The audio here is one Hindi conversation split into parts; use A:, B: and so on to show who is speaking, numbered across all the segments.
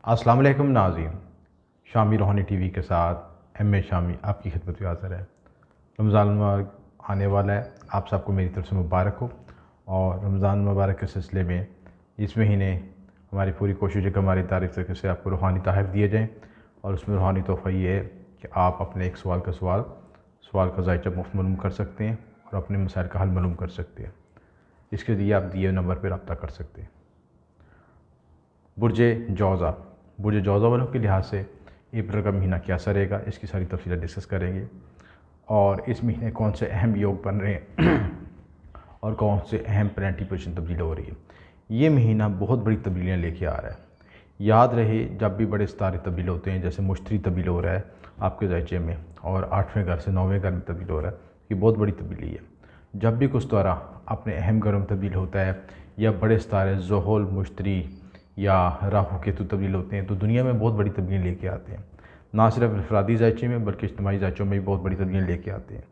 A: अस्सलाम वालेकुम नाज़रीन, शामी रूहानी टीवी के साथ एम ए शामी आपकी खिदमत में हाज़िर है। रमज़ान मुबारक आने वाला है, आप सबको मेरी तरफ़ से मुबारक हो। और रमज़ान मुबारक के सिलसिले में इस महीने हमारी पूरी कोशिश है कि हमारी तारीफ़ तरीके से आपको रूहानी तोहफ़े दिए जाएँ। और उसमें रूहानी तोहफ़ा ये है कि आप अपने एक सवाल का ज़ायचा मुफ्त मालूम कर सकते हैं और अपने मसाइल का हल मालूम कर सकते हैं। इसके लिए आप दिए नंबर पर रब्ता कर सकते हैं। बुर्ज जौज़ा वालों के लिहाज से अप्रैल का महीना कैसा रहेगा, इसकी सारी तफसीलात डिस्कस करेंगे। और इस महीने कौन से अहम योग बन रहे हैं और कौन से अहम प्लानिटरी पोजीशन तब्दील हो रही है। ये महीना बहुत बड़ी तब्दीलियाँ लेके आ रहा है। याद रहे, जब भी बड़े सितारे तब्दील होते हैं, जैसे मुश्तरी तब्दील हो रहा है आपके ज़ायचे में और 8वें घर से 9वें घर में तब्दील हो रहा है, ये बहुत बड़ी तब्दीली है। जब भी कुछ तारा अपने अहम घरों में तब्दील होता है या बड़े सितारे ज़ुहल, मुश्तरी या राहु केतु तब्दील होते हैं, तो दुनिया में बहुत बड़ी तब्दीली लेके आते हैं। ना सिर्फ अफरादी ज़ायचे में बल्कि इज्तिमाई ज़ायचों में भी बहुत बड़ी तब्दीली लेके आते हैं।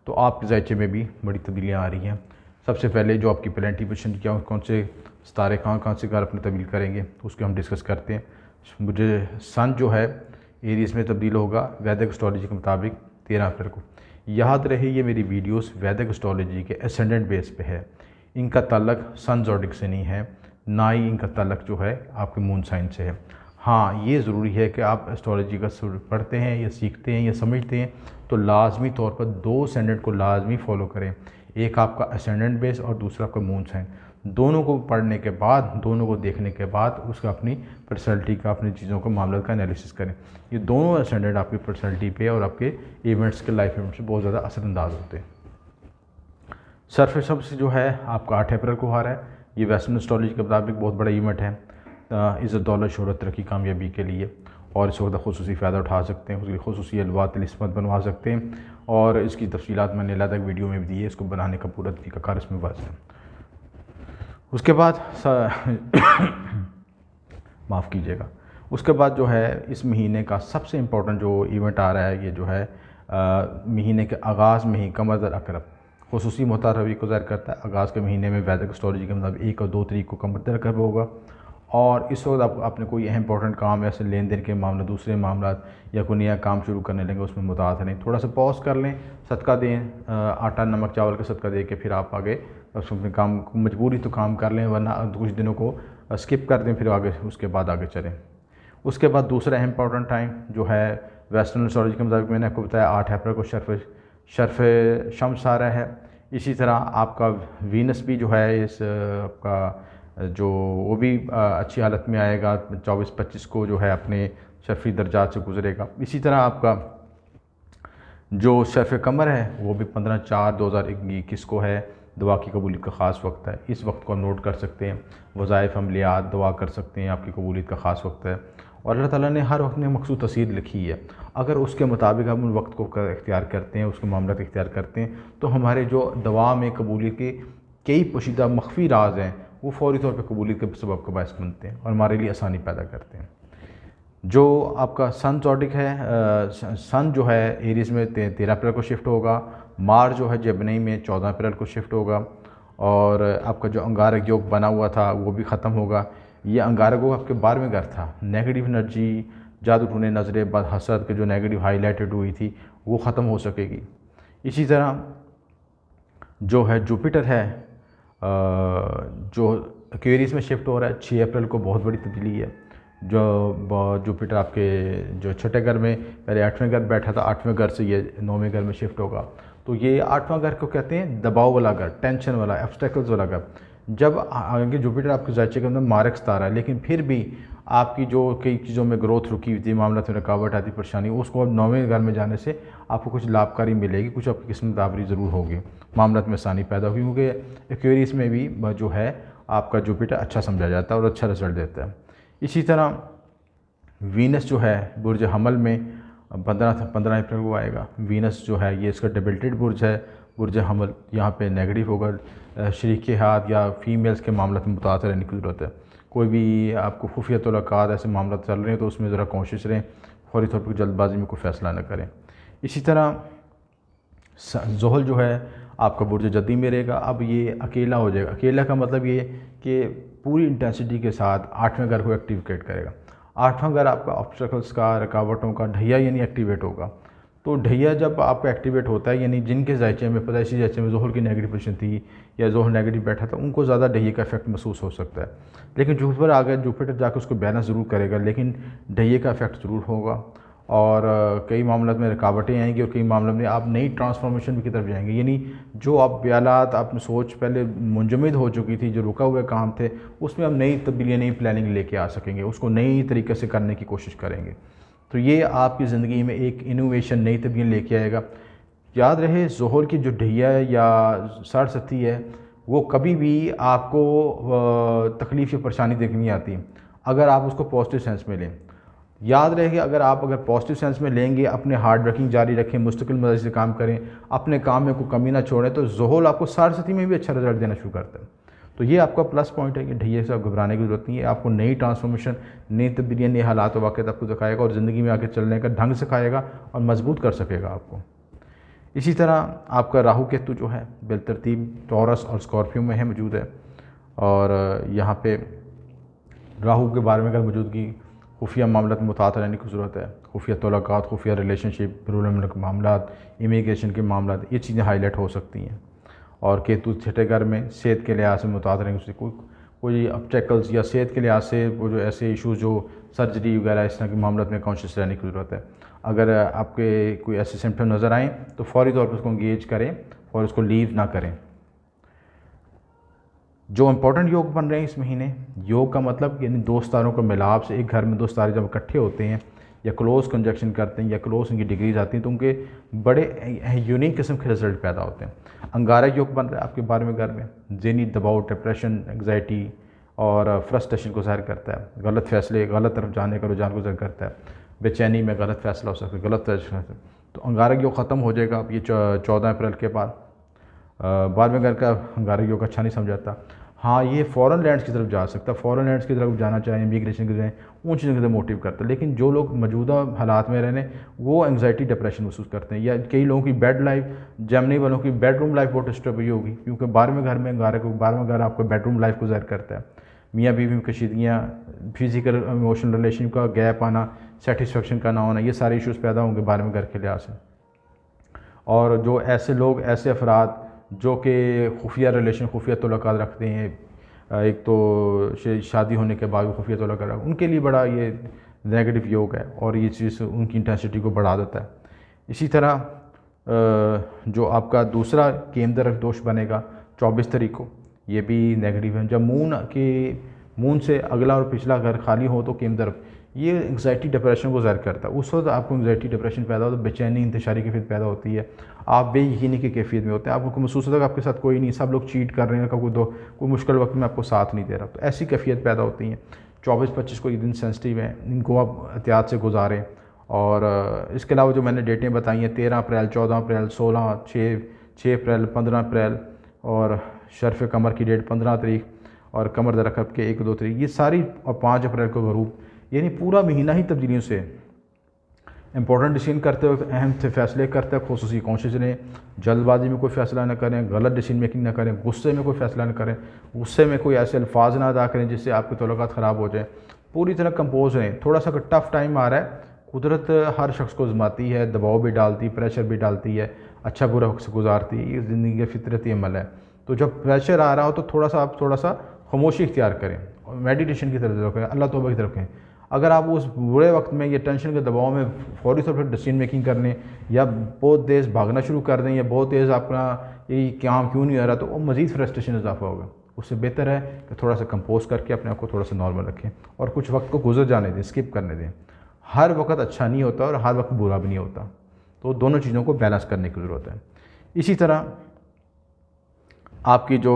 A: तो आपके ज़ायचे में भी बड़ी तब्दीलियाँ आ रही हैं। सबसे पहले जो आपकी प्लानिटरी पोजीशन क्या, कौन से सितारे कहाँ से घर अपने तब्दील करेंगे, उसको हम डिस्कस करते हैं। मुझे सन जो है एरीज़ में तब्दील होगा वैदिक एस्ट्रोलॉजी के मुताबिक 13 अप्रैल को। याद रहे, ये मेरी वीडियोस वैदिक एस्ट्रोलॉजी के एसेंडेंट बेस पे है। इनका ताल्लुक सन ज़ोडिक से नहीं है, ना ही इनका ताल्लुक जो है आपके मून साइन से है। हाँ, ये ज़रूरी है कि आप एस्ट्रोलॉजी का पढ़ते हैं या सीखते हैं या समझते हैं तो लाजमी तौर पर 2 असेंडेंट को लाजमी फॉलो करें। एक आपका असेंडेंट बेस और दूसरा आपका मून साइन। दोनों को पढ़ने के बाद, दोनों को देखने के बाद उसका अपनी पर्सनैलिटी का, अपनी चीज़ों का, मामला का एनालिसिस करें। ये दोनों असेंडेंट आपकी पर्सनैलिटी पे और आपके इवेंट्स के लाइफ इवेंट्स पे बहुत ज़्यादा असरअंदाज होते हैं। सर्फ शम्स जो है आपका 8 अप्रैल को आ रहा है। ये वेस्टर्न एस्ट्रोलॉजी के मुताबिक बहुत बड़ा इवेंट है। इज़्ज़त, दौलत, शोहरत, तरक्की, कामयाबी के लिए, और इस वक्त खुसूसी फ़ायदा उठा सकते हैं, उसके लिए खुसूसी अलवा तिलिस्मत बनवा सकते हैं। और इसकी तफसीलात मैंने अलग वीडियो में भी दी है, इसको बनाने का पूरा तरीक़ाकार इसमें वाज़ेह है। उसके बाद माफ़ कीजिएगा, उसके बाद जो है इस महीने का सबसे इम्पोर्टेंट जो इवेंट आ रहा है, ये जो है महीने के आगाज़ में ही कमर अकरब खुसूसी मोहतार रवि को ज़ाहिर करता है। आगाज़ के महीने में वैदिक एस्ट्रोलॉजी के मतलब 1 और 2 तारीख को कमर अकरब होगा। और इस वक्त आपने कोई अहम इंपॉर्टेंट काम, ऐसे लेन देन के मामले, दूसरे मामला या कोई नया काम शुरू करने लगे, उसमें मुताद नहीं, थोड़ा सा पॉज कर लें, सदका दें, आटा नमक चावल का सदका दे के फिर आप आगे उसमें काम, मजबूरी तो काम कर लें, वरना कुछ दिनों को स्किप कर दें, फिर आगे उसके बाद आगे चलें। उसके बाद दूसरा अहम इंपॉर्टेंट टाइम जो है वेस्टर्न एस्ट्रोलॉजी के मुताबिक मैंने आपको बताया 8 अप्रैल को शर्फ शम्स आ रहा है। इसी तरह आपका वीनस भी जो है इस आपका जो वो भी अच्छी हालत में आएगा, 24-25 को जो है अपने शर्फी दर्जात से गुजरेगा। इसी तरह आपका जो शर्फ कमर है वो भी 15/4/2021 को है। दुआ की कबूलियत का ख़ास वक्त है, इस वक्त को हम नोट कर सकते हैं। वज़ाइफ, अमलियात, दुआ कर सकते हैं, आपकी कबूलियत का ख़ास वक्त है। और अल्लाह ताला ने हर वक्त में मखसूस तसीर लिखी है। अगर उसके मुताबिक हम उन वक्त को इख्तियार करते हैं, उसके मामला को इख्तियार करते हैं, तो हमारे जो दुआ में कबूलियत के कई पोशीदा मख्फी राज हैं वो फ़ौरी तौर पर कबूलियत के सबब का बायस बनते हैं और हमारे लिए आसानी पैदा करते हैं। जो आपका सन ज़ोडिक है, सन जो है एरीज़ में 13 अप्रैल को शिफ्ट होगा। मार्च जो है जेमिनी में 14 अप्रैल को शिफ्ट होगा। और आपका जो अंगारक योग बना हुआ था वो भी ख़त्म होगा। ये अंगारक योग आपके 12वें घर था। नेगेटिव एनर्जी, जादू टूने, नज़रें, बद, हसद के जो नेगेटिव हाईलाइटेड हुई थी वो ख़त्म हो सकेगी। इसी तरह जो है जुपिटर है जो एक्वेरियस में शिफ्ट हो रहा है 6 अप्रैल को, बहुत बड़ी तब्दीली है। जो जुपिटर आपके जो छठे घर में पहले 8वें घर बैठा था, 8वें घर से ये 9वें घर में शिफ्ट होगा। तो ये 8वां घर को कहते हैं दबाव वाला घर, टेंशन वाला, ऑब्स्टेकल्स वाला घर। जब आगे जुपिटर आपके ज़ायचे के अंदर मारक सितारा है, लेकिन फिर भी आपकी जो कई चीज़ों में ग्रोथ रुकी हुई थी, मामला में रुकावट आती, परेशानी, उसको अब 9वें घर में जाने से आपको कुछ लाभकारी मिलेगी, कुछ आपकी किस्मत दावरी ज़रूर होगी, मामला में आसानी पैदा होगी। क्योंकि एक्वेरियस में भी जो है आपका जुपिटर अच्छा समझा जाता है और अच्छा रिजल्ट देता है। इसी तरह वीनस जो है बुर्ज हमल में 15 अप्रैल को आएगा। वीनस जो है ये इसका डेबिलिटेड बुर्ज है, बुर्ज हमल। यहाँ पे नेगेटिव होगा, शरीक हाथ या फीमेल्स के मामला में मुतासर रहने की ज़रूरत है। कोई भी आपको खुफिया तलक़ात ऐसे मामला चल रहे हैं तो उसमें ज़रा कोशिश रहें, फौरी तौर पर जल्दबाजी में कोई फ़ैसला न करें। इसी तरह ज़ुहल जो है आपका बुर्ज जद्दी में रहेगा। अब ये अकेला हो जाएगा। अकेला का मतलब ये कि पूरी इंटेंसिटी के साथ 8वें घर को एक्टिवेट करेगा। 8वां घर आपका ऑब्स्टेकल्स का, रुकावटों का, ढैया यानी एक्टिवेट होगा। तो ढैया जब आपका एक्टिवेट होता है, यानी जिनके ज़ायचे में पता इसी ज़ायचे में ज़ोहल की नेगेटिव पोजीशन थी या ज़ोहल नेगेटिव बैठा था, उनको ज़्यादा ढैया का इफेक्ट महसूस हो सकता है। लेकिन जुपिटर आ गया, जुपिटर जाकर उसको बैलेंस ज़रूर करेगा, लेकिन ढैया का इफेक्ट ज़रूर होगा। और कई मामलों में रुकावटें आएंगी और कई मामलों में आप नई ट्रांसफॉर्मेशन की तरफ जाएंगे, यानी जो आप ख्यालात आपने सोच पहले मुंजमद हो चुकी थी, जो रुका हुए काम थे, उसमें आप नई तब्दीलियाँ, नई प्लानिंग लेके आ सकेंगे, उसको नई तरीके से करने की कोशिश करेंगे। तो ये आपकी ज़िंदगी में एक इनोवेशन, नई तब्दीली लेके आएगा। याद रहे, ज़ोहल की जो ढैया या सरसती है, वो कभी भी आपको तकलीफ़ या परेशानी देखनी आती अगर आप उसको पॉजिटिव सेंस में लें। याद रहे कि अगर पॉजिटिव सेंस में लेंगे, अपने हार्ड वर्किंग जारी रखें, मुस्तकिल मदद से काम करें, अपने काम में कोई कमी ना छोड़ें, तो ज़ोहल आपको सरसती में भी अच्छा रिजल्ट देना शुरू करता है। तो ये आपका प्लस पॉइंट है कि ढैया से आप घबराने की ज़रूरत नहीं है। आपको नई ट्रांसफॉर्मेशन, नई तब्दीलियाँ, नए हालात वाक़िअत आपको दिखाएगा और ज़िंदगी में आगे चलने का ढंग सिखाएगा और मजबूत कर सकेगा आपको। इसी तरह आपका राहु केतु जो है बिलतरतीब टॉरस और स्कॉर्पियो में है, मौजूद है। और यहाँ पे राहु के बारे में अगर मौजूदगी खुफिया मामला में मुतात रहने की ज़रूरत है। खुफिया तल्लुकात, खुफिया रिलेशनशिप, रूल मामला, इमिग्रेशन के मामला, ये चीज़ें हाईलाइट हो सकती हैं। और केतु छठे घर में सेहत के लिहाज से मुतात रहने की कोई ऑब्स्टेकल्स या सेहत के लिहाज से वो जो ऐसे इशूज़ जो सर्जरी वगैरह इस तरह के मामलों में कॉन्शियस रहने की ज़रूरत है। अगर आपके कोई ऐसे सिम्पटम नज़र आएँ तो फ़ौरी तौर पर उसको इंगेज करें और उसको लीव ना करें। जो इम्पोर्टेंट योग बन रहे हैं इस महीने, योग का मतलब यानी दो सितारों का मिलाप से, एक घर में दो सितारे जब इकट्ठे होते हैं या क्लोज कंजक्शन करते हैं या क्लोज उनकी डिग्रीज आती हैं, तो उनके बड़े यूनिक किस्म के रिजल्ट पैदा होते हैं। अंगारक योग बन रहा है आपके 12वें घर में, ज़हनी दबाव, डिप्रेशन, एंग्जाइटी और फ्रस्ट्रेशन को ज़ाहिर करता है। गलत फैसले, गलत तरफ जाने का रुझान को ज़ाहिर करता है। बेचैनी में गलत फैसला हो सकता है, गलत फैसला। तो अंगारक योग ख़त्म हो जाएगा अब ये 14 अप्रैल के बाद। 12वें घर का अंगारक योग अच्छा नहीं समझाता। हाँ, ये फॉरेन लैंड्स की तरफ जा सकता है, फॉरेन लैंड्स की तरफ जाना चाहें, इमिग्रेशन की तरफ, उन चीज़ों की तरफ मोटिव करता है। लेकिन जो लोग मौजूदा हालात में रहने, वो एंग्जाइटी, डिप्रेशन महसूस करते हैं। या कई लोगों की बेड लाइफ, जेमिनी वालों की बेडरूम लाइफ बहुत डिस्टर्ब हुई होगी, क्योंकि 12वें घर में अंगारक, 12वां घर आपको बेडरूम लाइफ को ज़ाहिर करता है। मियाँ बीवी में कशीदगियाँ, फिजिकल इमोशनल रिलेशन का गैप आना, सेटिस्फेक्शन का ना होना, ये सारे इशूज़ पैदा होंगे 12वें घर के लिहाज से। और जो ऐसे लोग, ऐसे अफराद जो कि खुफिया रिलेशन, खुफिया तल्लुकात रखते हैं, एक तो शादी होने के बाद खुफिया तल्लुकात, उनके लिए बड़ा ये नेगेटिव योग है और ये चीज़ उनकी इंटेंसिटी को बढ़ा देता है। इसी तरह जो आपका दूसरा केंद्र दोष बनेगा 24 तारीख को, ये भी नेगेटिव है। जब मून से अगला और पिछला घर खाली हो तो केंद्र, ये एंग्जाइटी, डिप्रेशन को ज़ाहिर करता है। उस वक्त आपको एंग्जाइटी, डिप्रेशन पैदा होता है, बेचैनी, इंतशारी कैफियत पैदा होती है, आप बेयकीनी की कैफियत में होते हैं, आपको महसूस होता है कि आपके साथ कोई नहीं, सब लोग चीट कर रहे हैं, कोई मुश्किल वक्त में आपको साथ नहीं दे रहा। तो ऐसी कैफियत पैदा होती हैं। 24-25 को ये दिन सेंसिटिव है, इनको आप एहतियात से गुजारें। और इसके अलावा जो मैंने डेटें बताई हैं, 13 अप्रैल, 14 अप्रैल, 16, 6 अप्रैल, 15 अप्रैल, और शर्फ़ कमर की डेट 15 तारीख, और कमर दरकब के 1-2 तारीख, ये सारी, और 5 अप्रैल को गरूब, यानी पूरा महीना ही तब्दीलियों से। इंपॉर्टेंट डिसीजन करते वक्त अहम फैसले करते हैं, खुसूसी कॉन्शियस रहें, जल्दबाजी में कोई फ़ैसला न करें, गलत डिसीजन मेकिंग न करें, गुस्से में कोई फ़ैसला न करें, गुस्से में कोई ऐसे अल्फाज ना अदा करें जिससे आपके तल्लुकात ख़राब हो जाए। पूरी तरह कंपोज रहें। थोड़ा सा टफ़ टाइम आ रहा है, कुदरत हर शख्स को आजमाती है, दबाव भी डालती, प्रेशर भी डालती है, अच्छा बुरा वक्त गुजारती है, ये ज़िंदगी का फितरती अमल है। तो जब प्रेशर आ रहा हो तो आप थोड़ा सा खामोशी इख्तियार करें और मेडिटेशन की तरफ रखें, अल्लाह तौबा की तरफ रखें। अगर आप उस बुरे वक्त में या टेंशन के दबाव में फौरी तौर पर डिसीजन मेकिंग करने या बहुत तेज़ भागना शुरू कर दें या बहुत तेज़ अपना ये काम क्यों नहीं आ रहा, तो वो मज़ीद फ्रस्ट्रेशन इजाफा होगा। उससे बेहतर है कि थोड़ा सा कंपोज करके अपने आप को थोड़ा सा नॉर्मल रखें और कुछ वक्त को गुजर जाने दें, स्किप करने दें। हर वक्त अच्छा नहीं होता और हर वक्त बुरा भी नहीं होता, तो दोनों चीज़ों को बैलेंस करने की ज़रूरत है। इसी तरह आपकी जो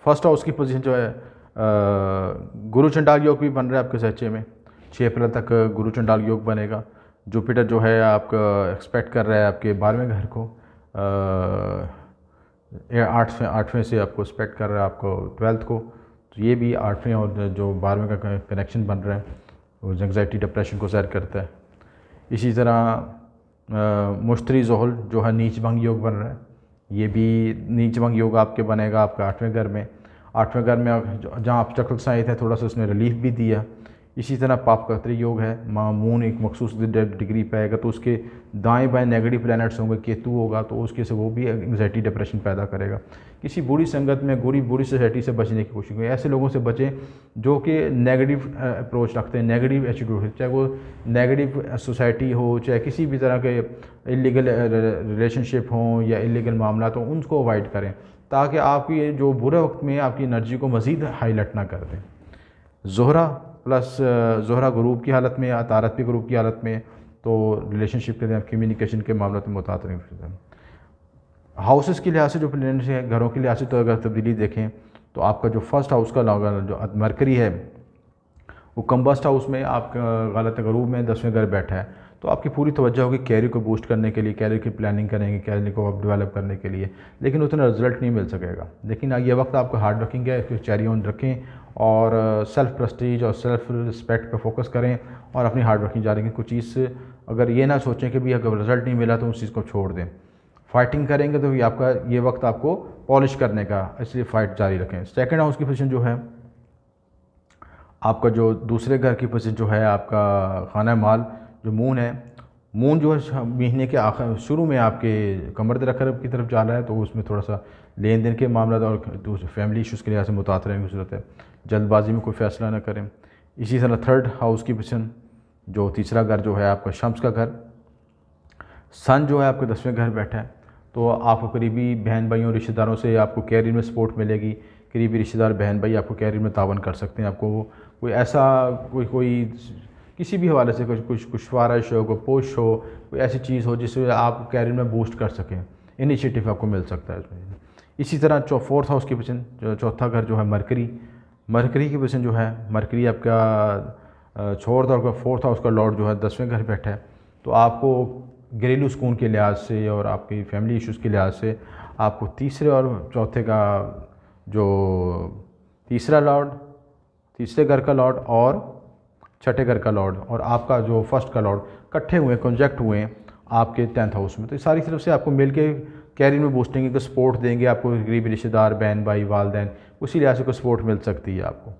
A: फर्स्ट हाउस की पोजीशन जो है, गुरु चंडाल योग भी बन रहा है आपके सच्चे में। 6 अप्रैल तक गुरु चंडाल योग बनेगा। जुपिटर जो है आपका एक्सपेक्ट कर रहा है आपके 12वें घर को, 8वें से आपको एक्सपेक्ट कर रहा है आपको 12th को। तो ये भी 8वें और जो 12वें का कनेक्शन बन रहा है, वो एंग्जाइटी, डिप्रेशन को ज़ाहिर करता है। इसी तरह मुश्तरी ज़ोहल जो है नीच भंग योग बन रहा है, ये भी नीच भंग योग आपके बनेगा आपका 8वें घर में। 8वें घर में जहाँ ऑब्स्टेकल्स आए थे, थोड़ा सा उसने रिलीफ भी दिया। इसी तरह पापकर्तरी योग है, मून एक मखसूस डिग्री पे आएगा तो उसके दाएं बाएं नेगेटिव प्लैनेट्स होंगे, केतु होगा तो उसके से वो भी एंग्जाइटी डिप्रेशन पैदा करेगा। किसी बुरी संगत में बुरी सोसाइटी से बचने की कोशिश करें, ऐसे लोगों से बचें जो कि नेगेटिव अप्रोच रखते हैं, नेगेटिव एटीट्यूड, चाहे वो नेगेटिव सोसाइटी हो, चाहे किसी भी तरह के इलीगल रिलेशनशिप हों या इलीगल मामला तो उनको अवॉइड करें, ताकि आपकी जो बुरे वक्त में आपकी एनर्जी को मज़ीद हाईलाइट ना कर दें। ज़ोहरा प्लस ज़ोहरा ग्रुप की हालत में या तारत ग्रुप की हालत में तो रिलेशनशिप के कम्युनिकेशन के मामलों में मुतातर हैं। हाउसेस के लिहाज से जो प्लैनेट्स हैं, घरों के लिहाज से तो अगर तब्दीली देखें तो आपका जो फर्स्ट हाउस का जो मरकरी है वो कम्बस्ट हाउस में आपका गलत ग्रुप में 10वें घर बैठा है, तो आपकी पूरी तवज्जो होगी कैरियर को बूस्ट करने के लिए, कैरियर की प्लानिंग करेंगे, कैरियर को आप डेवलप करने के लिए, लेकिन उतना रिजल्ट नहीं मिल सकेगा। लेकिन ये वक्त आपका हार्ड वर्किंग है, इसको चैरी ऑन रखें और सेल्फ प्रेस्टीज और सेल्फ रिस्पेक्ट पे फोकस करें और अपनी हार्ड वर्किंग जारी रखें। कुछ चीज़ अगर ये ना सोचें कि भी अगर रिजल्ट नहीं मिला तो उस चीज़ को छोड़ दें। फाइटिंग करेंगे तो आपका ये वक्त आपको पॉलिश करने का, इसलिए फ़ाइट जारी रखें। सेकंड हाउस की पोजीशन जो है आपका, जो दूसरे घर की पोजीशन जो है आपका खाना माल, जो मून है, मून जो है महीने के आखिर शुरू में आपके कमर दरखरब की तरफ जा रहा है, तो उसमें थोड़ा सा लेन देन के मामला और फैमिली इशूज़ के लिहाज से मुतातर रहने की ज़रूरत है। जल्दबाजी में कोई फ़ैसला ना करें। इसी तरह थर्ड हाउस की पोजीशन, जो तीसरा घर जो है आपका शम्स का घर, सन जो है आपके 10वें घर बैठा है, तो आपको करीबी बहन भाइयों रिश्तेदारों से आपको कैरियर में सपोर्ट मिलेगी। करीबी रिश्तेदार बहन भाई आपको कैरियर में तावन कर सकते हैं। आपको कोई ऐसा कोई किसी भी हवाले से कुछ सिफारिश हो, कोई पोस्ट हो, कोई ऐसी चीज़ हो जिससे आप कैरियर में बूस्ट कर सकें, इनिशिएटिव आपको मिल सकता है इसमें। इसी तरह फोर्थ हाउस की पोजीशन, जो चौथा घर जो है मरकरी की पोजीशन जो है, मरकरी आपका छोड़ दो, फोर्थ हाउस का लॉर्ड जो है 10वें घर बैठा है, तो आपको घरेलू सुकून के लिहाज से और आपकी फैमिली इश्यूज़ के लिहाज से आपको तीसरे और चौथे का जो तीसरे घर का लॉर्ड और छठे घर का लॉर्ड और आपका जो फर्स्ट का लॉर्ड इकट्ठे हुए, कंजक्ट हुए आपके 10th हाउस में, तो सारी तरफ से आपको मिल के कैरियर में बूस्टिंग को सपोर्ट देंगे। आपको गरीब रिश्तेदार बहन भाई वालदैन उसी लिहाज से कोई सपोर्ट मिल सकती है आपको।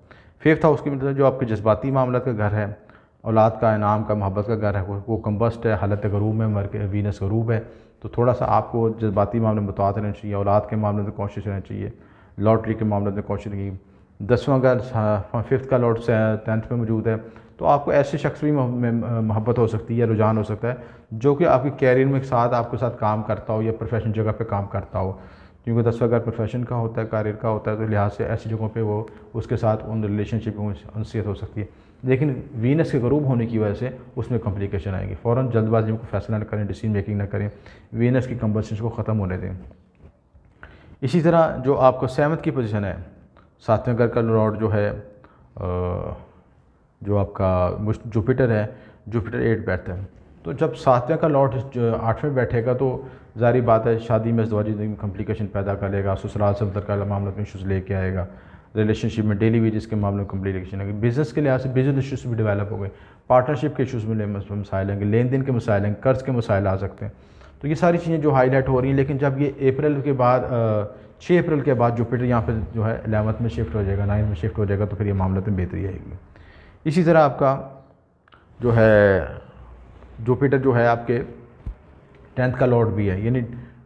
A: 5th हाउस की मतलब जो आपके जज्बाती मामला का घर है, औलाद का, इनाम का, मोहब्बत का घर है, वो कम्बस्ट है, हालत गरूब में वीनस गरूब है, तो थोड़ा सा आपको जज्बाती मामले में मुताअत रहना चाहिए, औलाद के मामले में कोशिश रहना चाहिए, लॉटरी के मामले में कोशिश रही। 10वां घर 5th का लॉर्ड 10th में मौजूद है, तो आपको ऐसे शख्स भी मोहब्बत हो सकती है, रुझान हो सकता है जो कि आपके कैरियर में आपके साथ काम करता हो या प्रोफेशनल जगह पे काम करता हो, क्योंकि 10वां घर प्रोफेशन का होता है, कैरियर का होता है, तो लिहाज से ऐसी जगहों पे वो उसके साथ उन रिलेशनशिप में अनसीयत हो सकती है। लेकिन वीनस के गरूब होने की वजह से उसमें कॉम्प्लिकेशन आएगी। फ़ौरन जल्दबाजी में कोई फैसला न करें, डिसीजन मेकिंग ना करें, वीनस की कंबस्शन को ख़त्म होने दें। इसी तरह जो आपको 7th की पोजीशन है, 7वें घर का लॉर्ड जो है जो आपका जुपिटर है, जुपिटर 8 बैठता है, तो जब 7वें का लॉर्ड 8वें बैठेगा तो ज़ाहिर बात है शादी में ज़वाजी में कम्प्लिकेशन पैदा करेगा, ससुराल से मुतल्लिक़ मामलों में इशूज़ लेके आएगा, रिलेशनशिप में डेली वेजेस के मामले में कम्प्लिकेशन आएगी, बिज़नेस के लिहाज से बिजनेस इशूज़ भी डेवलप हो गए, पार्टनरशिप के इशूज़ में मसाइल आएंगे, लेन देन के मसाइल आएंगे, कर्ज़ के मसाइल आ सकते हैं। तो ये सारी चीज़ें जो हाईलाइट हो रही हैं, लेकिन जब ये अप्रैल के बाद 6 अप्रैल के बाद जुपिटर यहाँ पर जो है 11th में शिफ्ट हो जाएगा, 9th में शिफ्ट हो जाएगा, तो फिर ये मामले में बेहतरी आएगी। इसी तरह आपका जो है जुपिटर जो है आपके 10th का लॉर्ड भी है, यानी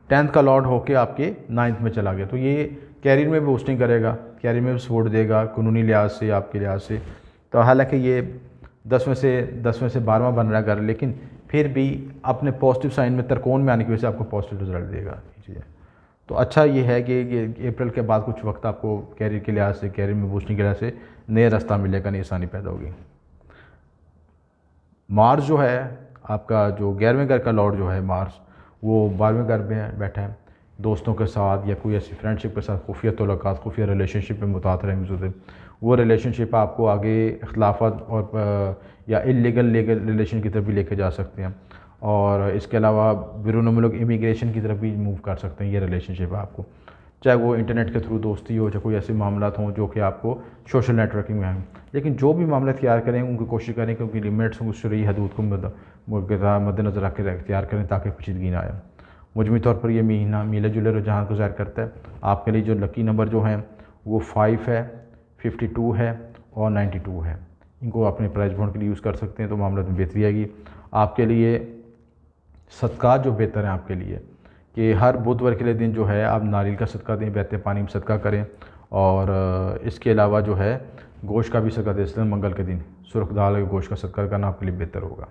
A: 10th का लॉर्ड होके आपके 9th में चला गया, तो ये कैरियर में बूस्टिंग करेगा, कैरियर में भी सपोर्ट देगा कानूनी लिहाज से, आपके लिहाज से। तो हालांकि ये 10वें से 12वां बन रहा घर, लेकिन फिर भी अपने पॉजिटिव साइन में तरकोन में आने की वजह से आपको पॉजिटिव रिजल्ट देगा। चीज़ें तो अच्छा ये है कि अप्रैल के बाद कुछ वक्त आपको कैरियर के लिहाज से, कैरियर में बूस्टिंग के लिहाज से नया रास्ता मिलेगा, नई आसानी पैदा होगी। मार्स जो है आपका, जो 11वें घर का लॉर्ड जो है मार्स, वो 12वें घर में बैठा है, दोस्तों के साथ या कोई ऐसी फ्रेंडशिप के साथ खुफिया तल्लुकात, खुफिया रिलेशनशिप में मुताअत रहेंगे, वो रिलेशनशिप आपको आगे इख्तलाफात और या इलीगल रिलेशन की तरफ भी लेके जा सकते हैं, और इसके अलावा बैरून मुल्क इमिग्रेशन की तरफ भी मूव कर सकते हैं ये रिलेशनशिप आपको, चाहे वो इंटरनेट के थ्रू दोस्ती हो, चाहे कोई ऐसे मामला हों जो कि आपको सोशल नेटवर्किंग में आएँ। लेकिन जो भी मामला तैयार करें उनकी कोशिश करें कि उनकी लिमिट्स, उनकी शरई हदूद को मद्देनज़र रख के तैयार करें ताकि पेचीदगी ना आए। मजमूई तौर पर यह महीना मिले जुले रुझान को ज़ाहिर करता है। आपके लिए जो लकी नंबर जो हैं वो 5 है, 52 है और 92 है। इनको अपने प्राइस बॉन्ड के लिए यूज़ कर सकते हैं, तो मामला में बेहतरी आएगी आपके लिए। सदक़ात जो बेहतर हैं आपके लिए कि हर बुधवार के लिए दिन जो है आप नारियल का सदका दें, बहते पानी में सदका करें। और इसके अलावा जो है गोश्त का भी सदका दे सकते हैं। मंगल के दिन सुर्ख दाल के गोश्त का सदका करना आपके लिए बेहतर होगा।